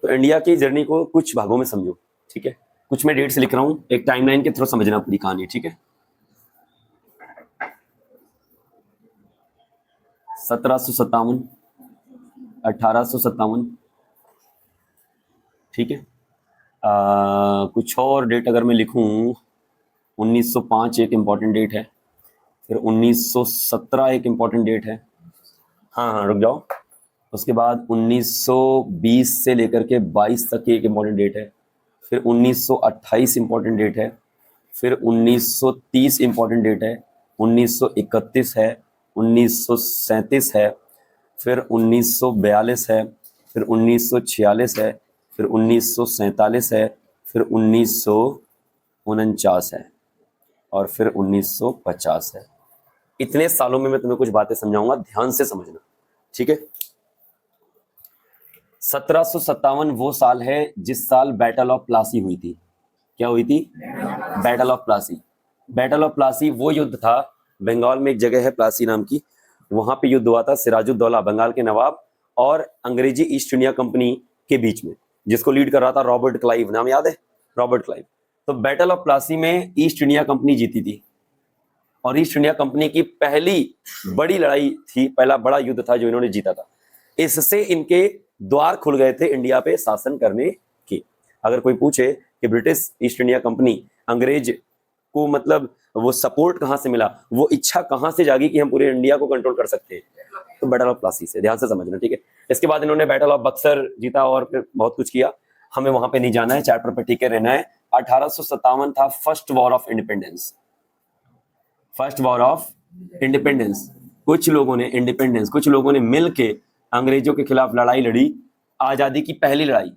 तो इंडिया की जर्नी को कुछ भागों में समझो। ठीक है, कुछ मैं डेट्स लिख रहा हूं, एक टाइमलाइन के थ्रू समझना पूरी कहानी। ठीक है, 1757, 1857, ठीक है। कुछ और डेट अगर मैं लिखूं, 1905 एक इम्पॉर्टेंट डेट है, फिर 1917 एक इम्पॉर्टेंट डेट है। हाँ हाँ, रुक जाओ। उसके बाद 1920 से लेकर के 22 तक की एक इम्पॉर्टेंट डेट है, फिर 1928 इम्पॉर्टेंट डेट है, फिर 1930 इम्पॉर्टेंट डेट है, 1931 है, 1937 है, फिर 1942 है, फिर 1946 है, फिर 1947 है, फिर 1949 है, और फिर 1950 है। इतने सालों में मैं तुम्हें कुछ बातें समझाऊंगा, ध्यान से समझना। ठीक है, 1757 वो साल है जिस साल बैटल ऑफ प्लासी हुई थी। क्या हुई थी? Battle of Plassey. Battle of Plassey वो युद्ध था, बंगाल में एक जगह है प्लासी नाम की, वहां पे युद्ध हुआ था सिराजुद्दौला बंगाल के नवाब और अंग्रेजी ईस्ट इंडिया कंपनी के बीच में, जिसको लीड कर रहा था रॉबर्ट क्लाइव। नाम याद है? Robert Clive. तो बैटल ऑफ प्लासी में ईस्ट इंडिया कंपनी जीती थी, और ईस्ट इंडिया कंपनी की पहली बड़ी लड़ाई थी, पहला बड़ा युद्ध था जो इन्होंने जीता था। इससे इनके द्वार खुल गए थे इंडिया पे शासन करने के। अगर कोई पूछे कि ब्रिटिश ईस्ट इंडिया कंपनी, अंग्रेज को मतलब वो सपोर्ट कहां से मिला, वो इच्छा कहां से जागी कि हम पूरे इंडिया को कंट्रोल कर सकते हैं, तो बैटल ऑफ प्लासी से। ध्यान से समझना। ठीक है, इसके बाद इन्होंने बैटल ऑफ बक्सर जीता और फिर बहुत कुछ किया, हमें वहां पे नहीं जाना है, चैप्टर पे टिके रहना है। 1857 था first war of independence. First war of independence, कुछ लोगों ने मिलके अंग्रेजों के खिलाफ लड़ाई लड़ी। आजादी की पहली लड़ाई,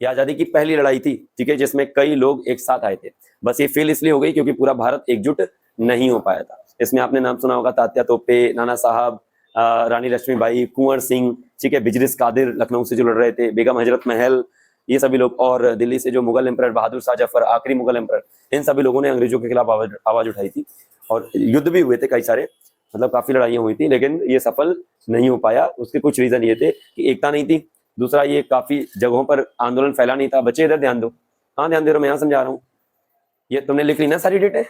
ये आजादी की पहली लड़ाई थी। ठीक है, जिसमें कई लोग एक साथ आए थे। बस ये फेल इसलिए हो गई क्योंकि पूरा भारत एकजुट नहीं हो पाया था। इसमें आपने नाम सुना होगा तात्या तोपे, नाना साहब, रानी लक्ष्मीबाई, कुंवर सिंह, ठीक है, बिजरिस कादिर लखनऊ से जो लड़ रहे थे, बेगम हजरत महल, ये सभी लोग, और दिल्ली से जो मुगल एम्परर बहादुर शाह जफर, आखिरी मुगल एम्परर, इन सभी लोगों ने अंग्रेजों के खिलाफ आवाज उठाई थी। और युद्ध भी हुए थे कई सारे, मतलब काफी लड़ाइयां हुई थी, लेकिन ये सफल नहीं हो पाया। उसके कुछ रीजन ये थे कि एकता नहीं थी, दूसरा ये काफी जगहों पर आंदोलन फैला नहीं था। बच्चे इधर ध्यान दो, हाँ ध्यान दे रहा हूं, मैं यहाँ समझा रहा हूँ। ये तुमने लिख ली ना सारी डेटें।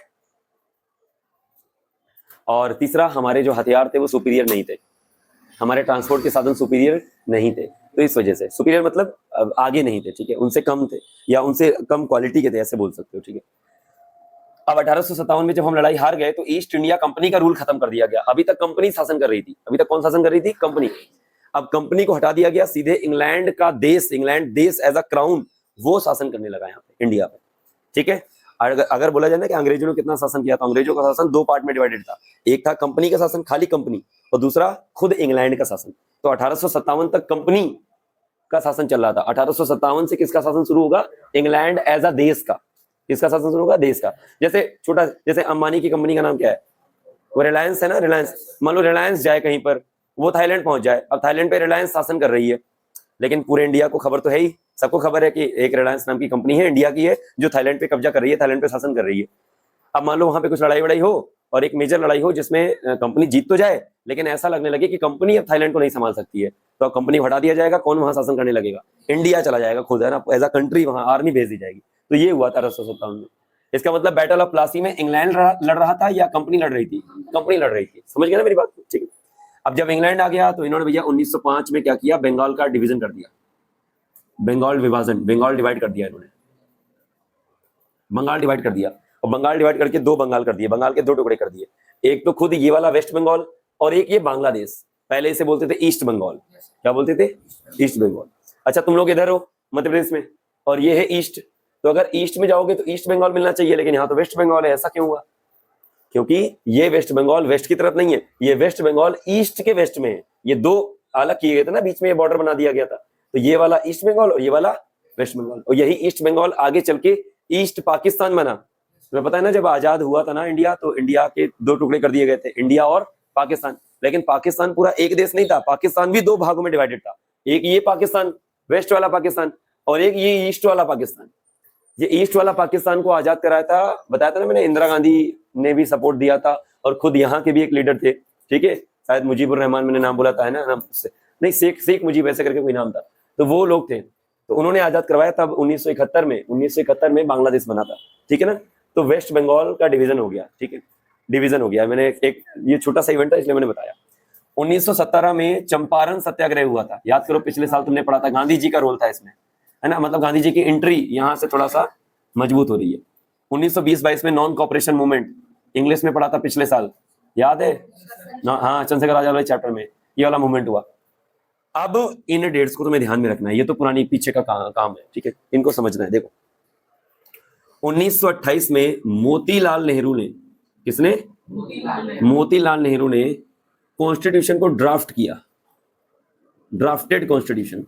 और तीसरा, हमारे जो हथियार थे वो सुपीरियर नहीं थे, हमारे ट्रांसपोर्ट के साधन सुपीरियर नहीं थे। तो इस वजह से सुपीरियर मतलब आगे नहीं थे, ठीक है, उनसे कम थे या उनसे कम क्वालिटी के थे, ऐसे बोल सकते हो। ठीक है, अब 1857 में जब हम लड़ाई हार गए तो ईस्ट इंडिया कंपनी का रूल खत्म कर दिया गया। अभी तक कंपनी शासन कर रही थी, अभी तक कौन शासन कर रही थी? कंपनी। अब कंपनी को हटा दिया गया, सीधे इंग्लैंड का देश, इंग्लैंड देश एज अ क्राउन, वो शासन करने लगा यहाँ पे इंडिया पे। ठीक है, अगर बोला जाए ना कि अंग्रेजों ने कितना शासन किया, तो अंग्रेजों का शासन दो पार्ट में डिवाइडेड था। एक था कंपनी का शासन, खाली कंपनी, और दूसरा खुद इंग्लैंड का शासन। तो 1857 तक कंपनी का शासन चल रहा था। 1857 से किसका शासन शुरू होगा? इंग्लैंड एज अ देश का। किसका शासन शुरू होगा? देश का। जैसे छोटा, जैसे अंबानी की कंपनी का नाम क्या है? वो रिलायंस है ना, रिलायंस। मान लो रिलायंस जाए कहीं पर, वो थाईलैंड पहुंच जाए, अब थाईलैंड पे रिलायंस शासन कर रही है, लेकिन पूरे इंडिया को खबर तो है ही, सबको खबर है कि एक रिलायंस नाम की कंपनी है इंडिया की है जो थाईलैंड पे कब्जा कर रही है, थाईलैंड पे शासन कर रही है। अब मान लो वहां पे कुछ लड़ाई वड़ाई हो और एक मेजर लड़ाई हो जिसमें कंपनी जीत तो जाए, लेकिन ऐसा लगने लगे कि कंपनी अब थाईलैंड को नहीं संभाल सकती है, तो अब कंपनी हटा दिया जाएगा, कौन वहां शासन करने लगेगा? इंडिया चला जाएगा खुद, है ना, एज अ कंट्री, वहां आर्मी भेज दी जाएगी। तो ये हुआ था 1857 में। इसका मतलब बैटल ऑफ प्लासी में इंग्लैंड लड़ रहा था या कंपनी लड़ रही थी? कंपनी लड़ रही थी। समझ गए ना मेरी बात? ठीक है, अब जब इंग्लैंड आ गया तो इन्होंने भैया 1905 में क्या किया? बंगाल का डिवीजन कर दिया, बंगाल विभाजन, बंगाल डिवाइड कर दिया इन्होंने, बंगाल डिवाइड कर दिया। और बंगाल डिवाइड करके दो बंगाल कर दिए, बंगाल के दो टुकड़े कर दिए। एक तो खुद ये वाला वेस्ट बंगाल और एक ये बांग्लादेश। पहले इसे बोलते थे ईस्ट बंगाल। क्या बोलते थे? ईस्ट बंगाल। अच्छा, तुम लोग इधर हो मध्य प्रदेश में और ये है ईस्ट, तो अगर ईस्ट में जाओगे तो ईस्ट बंगाल मिलना चाहिए, लेकिन यहाँ तो वेस्ट बंगाल है। ऐसा क्यों हुआ? क्योंकि ये वेस्ट बंगाल वेस्ट की तरफ नहीं है, ये वेस्ट बंगाल ईस्ट के वेस्ट में है। ये दो अलग किए गए थे ना, बीच में ये बॉर्डर बना दिया गया था। तो ये वाला ईस्ट बंगाल और ये वाला वेस्ट बंगाल, और यही ईस्ट बंगाल आगे चल के ईस्ट पाकिस्तान बना। तुम्हें पता है ना, जब आजाद हुआ था ना इंडिया, तो इंडिया के दो टुकड़े कर दिए गए थे, इंडिया और पाकिस्तान। लेकिन पाकिस्तान पूरा एक देश नहीं था, पाकिस्तान भी दो भागों में डिवाइडेड था। एक ये पाकिस्तान, वेस्ट वाला पाकिस्तान, और एक ये ईस्ट वाला पाकिस्तान। ये ईस्ट वाला पाकिस्तान को आजाद कराया था, बताया था ना मैंने, इंदिरा गांधी ने भी सपोर्ट दिया था, और खुद यहाँ के भी एक लीडर थे, ठीक है, शायद मुजीबुर रहमान, मैंने नाम बोला था, है ना, नाम नहीं, शेख मुजीब ऐसे करके कोई नाम था। तो वो लोग थे, तो उन्होंने आजाद करवाया। तब 1971 में बांग्लादेश बना था, ठीक है ना। तो वेस्ट बंगाल का डिवीजन हो गया, ठीक है, डिवीजन हो गया। मैंने एक ये छोटा सा इवेंट था इसलिए मैंने बताया। 1917 में चंपारण सत्याग्रह हुआ था, याद करो, पिछले साल तुमने पढ़ा था, गांधी जी का रोल था इसमें, है ना। मतलब गांधी जी की एंट्री यहाँ से थोड़ा सा मजबूत हो रही है। 1920-22 में नॉन कॉपरेशन मूवमेंट, इंग्लिश में पढ़ा था पिछले साल, याद है ना? हाँ, चंद्रशेखर आजाद वाले चैप्टर में ये वाला मूवमेंट हुआ। अब इन डेट्स को तुम्हें ध्यान में रखना है, ये तो पुरानी पीछे का काम है, ठीक है, इनको समझना है। देखो, 1928 में मोतीलाल नेहरू ने, किसने? मोतीलाल नेहरू ने कॉन्स्टिट्यूशन को ड्राफ्ट किया, ड्राफ्टेड कॉन्स्टिट्यूशन।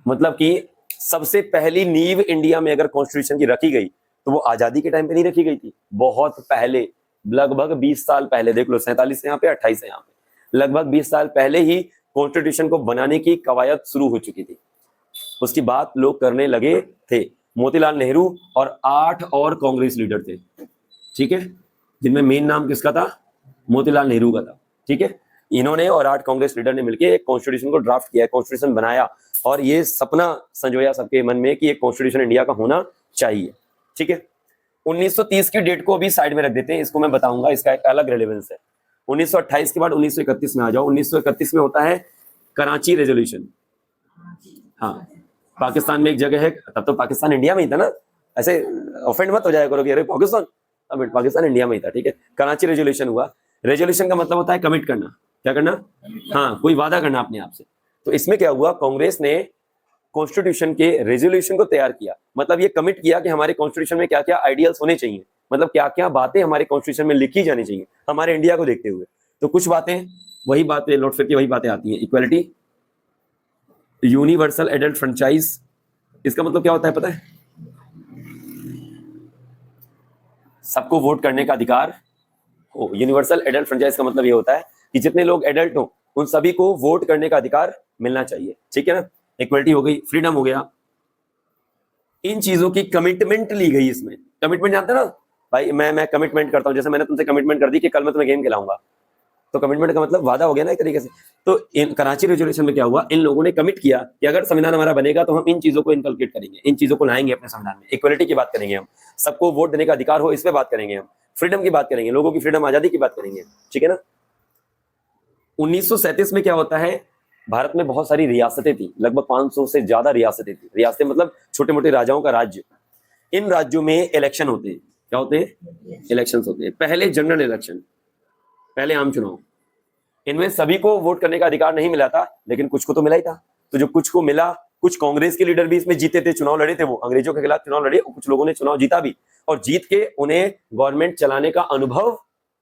मतलब कि सबसे पहली नींव इंडिया में अगर कॉन्स्टिट्यूशन की रखी गई तो वो आजादी के टाइम पे नहीं रखी गई थी, बहुत पहले, लगभग 20 साल पहले। देख लो, 47 है यहाँ पे, 28 है यहाँ पे, लगभग 20 साल पहले ही कॉन्स्टिट्यूशन को बनाने की कवायद शुरू हो चुकी थी। उसकी बात लोग करने लगे थे। मोतीलाल नेहरू और 8 और कांग्रेस लीडर थे, ठीक है, जिनमें मेन नाम किसका था? मोतीलाल नेहरू का था, ठीक है। इन्होंने और 8 कांग्रेस लीडर ने मिलकर एक कॉन्स्टिट्यूशन को ड्राफ्ट किया, कॉन्स्टिट्यूशन बनाया, और ये सपना संजोया सबके मन में कि एक कॉन्स्टिट्यूशन इंडिया का होना चाहिए, ठीक है। 1930 की डेट को अभी साइड में रख देते हैं, इसको मैं बताऊंगा, इसका एक अलग रेलेवेंस है। 1928 के बाद 1931 में आ जाओ। 1931 में होता है कराची रेजोल्यूशन। हाँ, पाकिस्तान में एक जगह है, तब तो पाकिस्तान इंडिया में ही था ना, ऐसे ऑफेंड मत हो जाया करो कि अरे पाकिस्तान, अब पाकिस्तान इंडिया में ही था, ठीक है। कराची रेजोल्यूशन हुआ। रेजोल्यूशन का मतलब होता है कमिट करना। क्या करना? हाँ, कोई वादा करना अपने आप से। तो इसमें क्या हुआ, कांग्रेस ने कॉन्स्टिट्यूशन के रेजोल्यूशन को तैयार किया, मतलब ये कमिट किया कि हमारे कॉन्स्टिट्यूशन में क्या क्या आइडियल्स होने चाहिए, मतलब क्या क्या बातें हमारे कॉन्स्टिट्यूशन में लिखी जानी चाहिए हमारे इंडिया को देखते हुए। तो कुछ बातें, वही बातें लौट फिर के वही बातें आती हैं। इक्वालिटी, यूनिवर्सल एडल्ट फ्रेंचाइज, इसका मतलब क्या होता है पता है? सबको वोट करने का अधिकार हो। यूनिवर्सल एडल्ट फ्रेंचाइज का मतलब ये होता है कि जितने लोग एडल्ट हो उन सभी को वोट करने का अधिकार मिलना चाहिए, ठीक है ना। इक्वलिटी हो गई, फ्रीडम हो गया, इन चीजों की कमिटमेंट ली गई। इसमें कमिटमेंट जानते ना भाई, मैं कमिटमेंट करता हूं, जैसे मैंने तुमसे कमिटमेंट कर दी कि कल मैं तुम्हें गेम खिलाऊंगा, तो कमिटमेंट का मतलब वादा हो गया ना एक तरीके से। तो इन कराची रेजोल्यूशन में क्या हुआ, इन लोगों ने कमिट किया कि अगर संविधान हमारा बनेगा तो हम इन चीजों को इनकलकेट करेंगे, इन चीजों को लाएंगे अपने संविधान में। इक्वलिटी की बात करेंगे हम, सबको वोट देने का अधिकार हो, इस पे बात करेंगे हम। फ्रीडम की बात करेंगे, लोगों की फ्रीडम, आजादी की बात करेंगे, ठीक है ना। 1937 में क्या होता है, भारत में बहुत सारी रियासतें थी, लगभग 500 से ज्यादा रियासतें थी। रियासतें मतलब छोटे मोटे राजाओं का राज्य। इन राज्यों में इलेक्शन होते हैं। क्या होते हैं? इलेक्शंस होते हैं। पहले जनरल इलेक्शन, पहले आम चुनाव। इनमें सभी को वोट करने का अधिकार नहीं मिला था, लेकिन कुछ को तो मिला ही था। तो जो कुछ को मिला, कुछ कांग्रेस के लीडर भी इसमें जीते थे, चुनाव लड़े थे, वो अंग्रेजों के खिलाफ चुनाव लड़े, और कुछ लोगों ने चुनाव जीता भी, और जीत के उन्हें गवर्नमेंट चलाने का अनुभव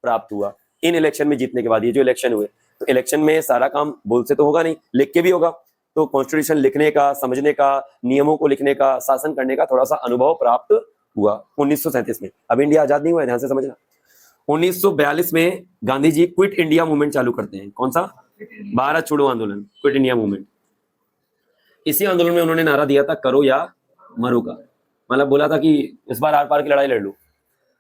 प्राप्त हुआ इन इलेक्शन में जीतने के बाद। ये जो इलेक्शन हुए, तो इलेक्शन में सारा काम बोल से तो होगा नहीं, लिख के भी होगा। तो कॉन्स्टिट्यूशन लिखने का, समझने का, नियमों को लिखने का, शासन करने का थोड़ा सा अनुभव प्राप्त हुआ 1937 में। अब इंडिया आजाद नहीं हुआ है, ध्यान से समझना। 1942 में Gandhi ji quit India movement चालू करते हैं। कौन सा? भारत छोड़ो आंदोलन, क्विट इंडिया मूवमेंट। इसी आंदोलन में उन्होंने नारा दिया था करो या मरो का, मतलब बोला था कि इस बार आर पार की लड़ाई लड़ लो।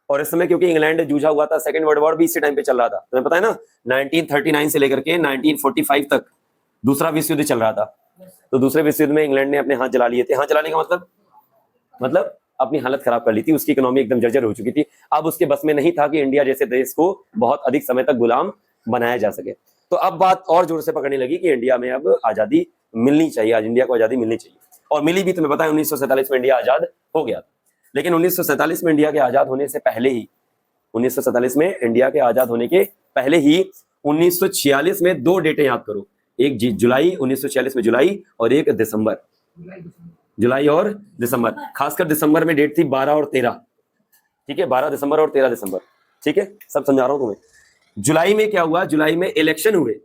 और इस समय क्योंकि इंग्लैंड जूझा हुआ था, सेकंड वर्ल्ड वॉर भी इसी टाइम पे चल रहा था, तुम्हें पता है ना, 1939 से लेकर के 1945 तक दूसरा विश्व युद्ध चल रहा था। तो दूसरे विश्व युद्ध में इंग्लैंड ने अपने हाथ जला लिए थे। हाथ जलाने का मतलब अपनी हालत खराब कर ली थी, उसकी इकोनॉमी एकदम जर्जर हो चुकी थी। अब उसके बस में नहीं था कि इंडिया जैसे देश को बहुत अधिक समय तक गुलाम बनाया जा सके। तो अब बात और जोर से पकड़ने लगी कि इंडिया में अब आजादी मिलनी चाहिए, आज इंडिया को आजादी मिलनी चाहिए। और मिली भी, तुम्हें पता है 1947 में इंडिया आजाद हो गया। लेकिन 1947 में इंडिया के आजाद होने से पहले ही, 1947 में इंडिया के आजाद होने के पहले ही 1946 में दो डेटें याद करो, एक जुलाई 1946 में जुलाई और एक दिसंबर, जुलाई और दिसंबर। खासकर दिसंबर में डेट थी 12 और 13, ठीक है, 12 दिसंबर और 13 दिसंबर, ठीक है, सब समझा रहा हूं तुम्हें। जुलाई में क्या हुआ, जुलाई में इलेक्शन हुए,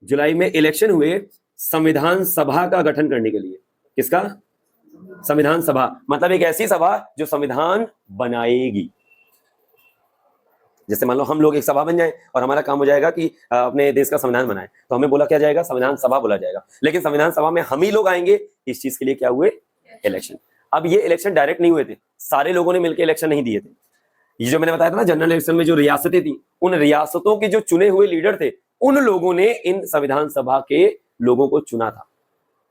जुलाई में इलेक्शन हुए संविधान सभा का गठन करने के लिए। किसका? संविधान सभा, मतलब एक ऐसी सभा जो संविधान बनाएगी। जैसे मान लो हम लोग एक सभा बन जाए और हमारा काम हो जाएगा कि अपने देश का संविधान बनाए, तो हमें बोला क्या जाएगा? संविधान सभा बोला जाएगा। लेकिन संविधान सभा में हम ही लोग आएंगे, इस चीज के लिए क्या हुए? इलेक्शन। अब ये इलेक्शन डायरेक्ट नहीं हुए थे, सारे लोगों ने मिलकर इलेक्शन नहीं दिए थे। ये जो मैंने बताया था ना, जनरल इलेक्शन में जो रियासतें थी, उन रियासतों के जो चुने हुए लीडर थे, उन लोगों ने इन संविधान सभा के लोगों को चुना था।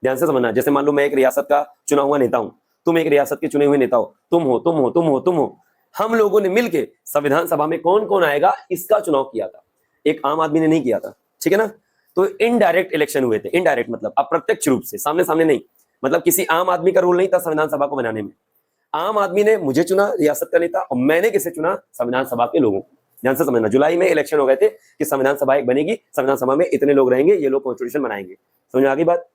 ध्यान से समझना, जैसे मान लो मैं एक रियासत का चुना हुआ नेता हूं, तुम एक रियासत के चुने हुए नेता हो, तुम हो, तुम हो, तुम हो, तुम हो, हम लोगों ने मिलके संविधान सभा में कौन कौन आएगा इसका चुनाव किया था। एक आम आदमी ने नहीं किया था, ठीक है ना। तो इनडायरेक्ट इलेक्शन हुए थे। इनडायरेक्ट मतलब अप्रत्यक्ष रूप से, सामने सामने नहीं, मतलब किसी आम आदमी का रोल नहीं था संविधान सभा को बनाने में। आम आदमी ने मुझे चुना रियासत का नेता, और मैंने किसे चुना? संविधान सभा के लोगों को। ध्यान से समझना, जुलाई में इलेक्शन हो गए थे कि संविधान सभा एक बनेगी, संविधान सभा में इतने लोग रहेंगे, ये लोग कॉन्स्टिट्यूशन बनाएंगे। समझ में आ गई बात?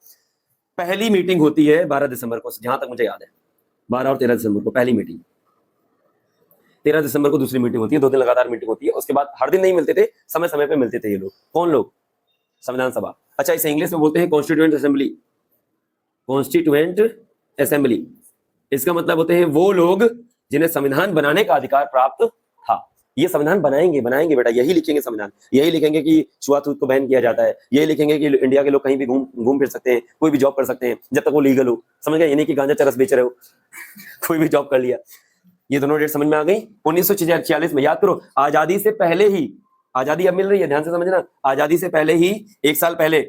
पहली मीटिंग होती है 12 दिसंबर को, जहां तक मुझे याद है, 12 और 13 दिसंबर को पहली मीटिंग, 13 दिसंबर को दूसरी मीटिंग होती है, 2 दिन लगातार मीटिंग होती है। उसके बाद हर दिन नहीं मिलते थे, समय समय पे मिलते थे ये लोग। कौन लोग? संविधान सभा। अच्छा, इसे इंग्लिश में बोलते हैं कॉन्स्टिट्यूएंट असेंबली। कॉन्स्टिट्यूएंट असेंबली, इसका मतलब होते हैं वो लोग जिन्हें संविधान बनाने का अधिकार प्राप्त था। ये संविधान बनाएंगे, बनाएंगे बेटा, यही लिखेंगे संविधान, यही लिखेंगे कि छुआछूत को बैन किया जाता है, यही लिखेंगे कि इंडिया के लोग कहीं भी घूम फिर सकते हैं, कोई भी जॉब कर सकते हैं जब तक वो लीगल हो। समझ गए? ये नहीं कि गांजा चरस बेच रहे हो कोई भी जॉब कर लिया। ये दोनों डेट समझ में आ गई। 1946 में, याद करो, आजादी से पहले ही, आजादी अब मिल रही है, ध्यान से समझना, आजादी से पहले ही, एक साल पहले,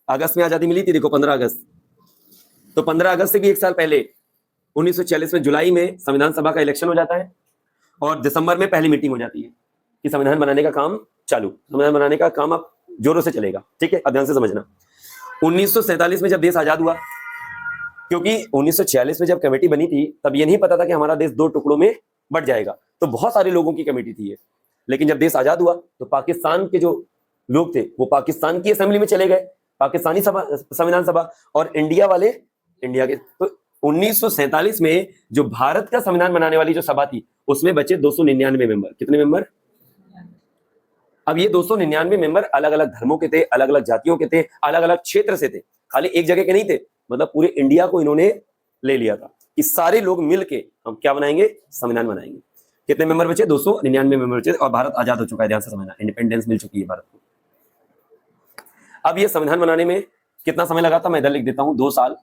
अगस्त में आजादी मिली थी, देखो 15 अगस्त, तो 15 अगस्त से भी एक साल पहले 1946 में जुलाई में संविधान सभा का इलेक्शन हो जाता है, और दिसंबर में पहली मीटिंग हो जाती है कि संविधान बनाने का काम चालू, संविधान बनाने का काम अब जोरों से चलेगा, ठीक है। अब ध्यान से समझना, 1947 में जब देश आजाद हुआ, क्योंकि 1946 में जब कमेटी बनी थी तब ये नहीं पता था कि हमारा देश 2 टुकड़ों में बट जाएगा, तो बहुत सारे लोगों की कमेटी थी ये। लेकिन जब देश आजाद हुआ तो पाकिस्तान के जो लोग थे वो पाकिस्तान की असेंबली में चले गए, पाकिस्तानी सभा, संविधान सभा, और इंडिया वाले इंडिया के। तो 1947 में जो भारत का संविधान बनाने वाली जो सभा थी उसमें बचे 299 मेंबर। कितने मेंबर? अब ये 299 मेंबर अलग अलग धर्मों के थे, अलग अलग जातियों के थे, अलग अलग क्षेत्र से थे, खाली एक जगह के नहीं थे। मतलब पूरे इंडिया को इन्होंने ले लिया था कि सारे लोग मिलके हम क्या बनाएंगे? संविधान बनाएंगे। कितने मेंबर बचे? 299 मेंबर बचे, और भारत आजाद हो चुका है। ध्यान से समझना, इंडिपेंडेंस मिल चुकी है भारत को। अब ये संविधान बनाने में कितना समय लगा था मैं इधर लिख देता हूं, 2 साल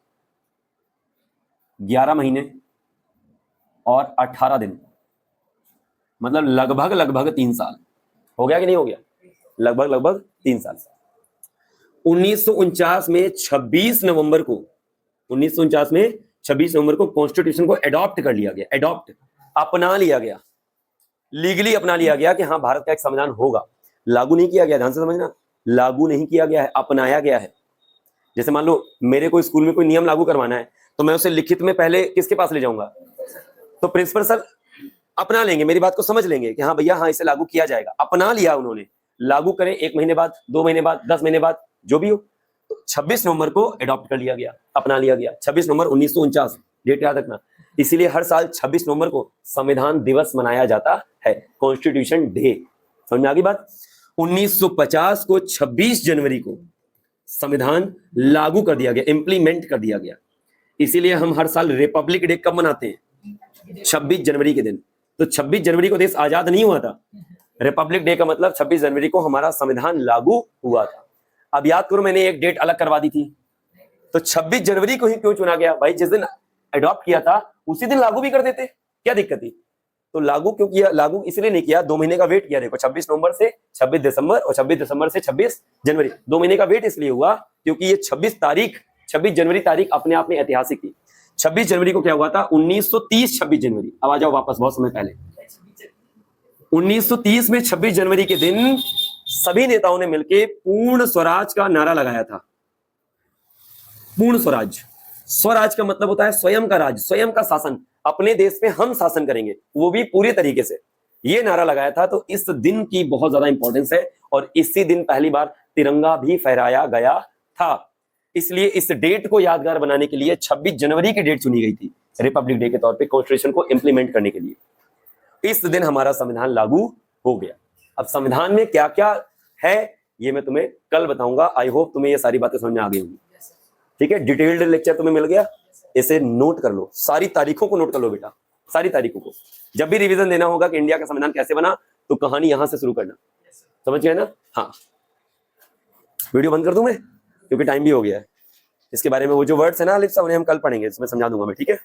11 महीने और 18 दिन, मतलब लगभग 3 साल। हो गया कि नहीं हो गया? लगभग 3 साल। 1949 में 26 नवंबर को, 1949 में 26 नवंबर को कॉन्स्टिट्यूशन को एडॉप्ट कर लिया गया। एडॉप्ट, अपना लिया गया, लीगली अपना लिया गया कि हाँ भारत का एक संविधान होगा। लागू नहीं किया गया, ध्यान से समझना, लागू नहीं किया गया है, अपनाया गया है। जैसे मान लो मेरे को स्कूल में कोई नियम लागू करवाना है तो मैं उसे लिखित में पहले किसके पास ले जाऊंगा? तो प्रिंसिपल सर अपना लेंगे, मेरी बात को समझ लेंगे कि हाँ भैया, हाँ इसे लागू किया जाएगा। अपना लिया उन्होंने, लागू करें 1 महीने बाद, 2 महीने बाद, 10 महीने बाद, जो भी हो। तो 26 नवंबर को एडॉप्ट कर लिया गया, अपना लिया गया। 26 नवंबर 1949, डेट याद रखना। इसीलिए हर साल 26 नवंबर को संविधान दिवस मनाया जाता है, कॉन्स्टिट्यूशन डे। समझ में आ गई बात? 1950 को 26 जनवरी को संविधान लागू कर दिया गया, इंप्लीमेंट कर दिया गया। इसीलिए हम हर साल रिपब्लिक डे कब मनाते हैं? 26 जनवरी के दिन। तो 26 जनवरी को देश आजाद नहीं हुआ था, रिपब्लिक डे का मतलब 26 जनवरी को हमारा संविधान लागू हुआ था। अब याद करो, मैंने एक डेट अलग करवा दी थी, तो 26 जनवरी को ही क्यों चुना गया? भाई जिस दिन अडॉप्ट किया था उसी दिन लागू भी कर देते, क्या दिक्कत थी? तो लागू क्यों किया? लागू इसलिए नहीं किया, 2 महीने का वेट किया। देखो 26 नवंबर से 26 दिसंबर और 26 दिसंबर से 26 जनवरी, 2 महीने का वेट इसलिए हुआ क्योंकि ये 26 जनवरी तारीख अपने आप में ऐतिहासिक थी। 26 जनवरी को क्या हुआ था? 1930 26 जनवरी। अब आ जाओ वापस बहुत समय पहले। 1930 में 26 जनवरी के दिन सभी नेताओं ने मिलकर पूर्ण स्वराज का नारा लगाया था। पूर्ण स्वराज, स्वराज का मतलब होता है स्वयं का राज, स्वयं का शासन। अपने देश पे हम शासन करेंगे, वो भी पूरी तरीके से। ये नारा लगाया था। तो इस दिन की बहुत ज्यादा इंपॉर्टेंस है और इसी दिन पहली बार तिरंगा भी फहराया गया था। इसलिए इस डेट को यादगार बनाने के लिए 26 जनवरी की डेट चुनी गई थी रिपब्लिक डे के तौर पे कॉन्स्टिट्यूशन को इंप्लीमेंट करने के लिए। इस दिन हमारा संविधान लागू हो गया। अब संविधान में क्या क्या है ये मैं तुम्हें कल बताऊंगा। आई होप तुम्हें ये सारी बातें समझ में आ गई होंगी। ठीक है, डिटेल्ड लेक्चर तुम्हें मिल गया, इसे नोट कर लो, सारी तारीखों को नोट कर लो बेटा, सारी तारीखों को। जब भी रिवीजन देना होगा कि इंडिया का संविधान कैसे बना तो कहानी यहां से शुरू करना, समझ गए ना? हाँ, वीडियो बंद कर दूं मैं क्योंकि टाइम भी हो गया है। इसके बारे में वो जो वर्ड्स है ना अलिफ सा, उन्हें हम कल पढ़ेंगे, इसमें समझा दूंगा मैं, ठीक है।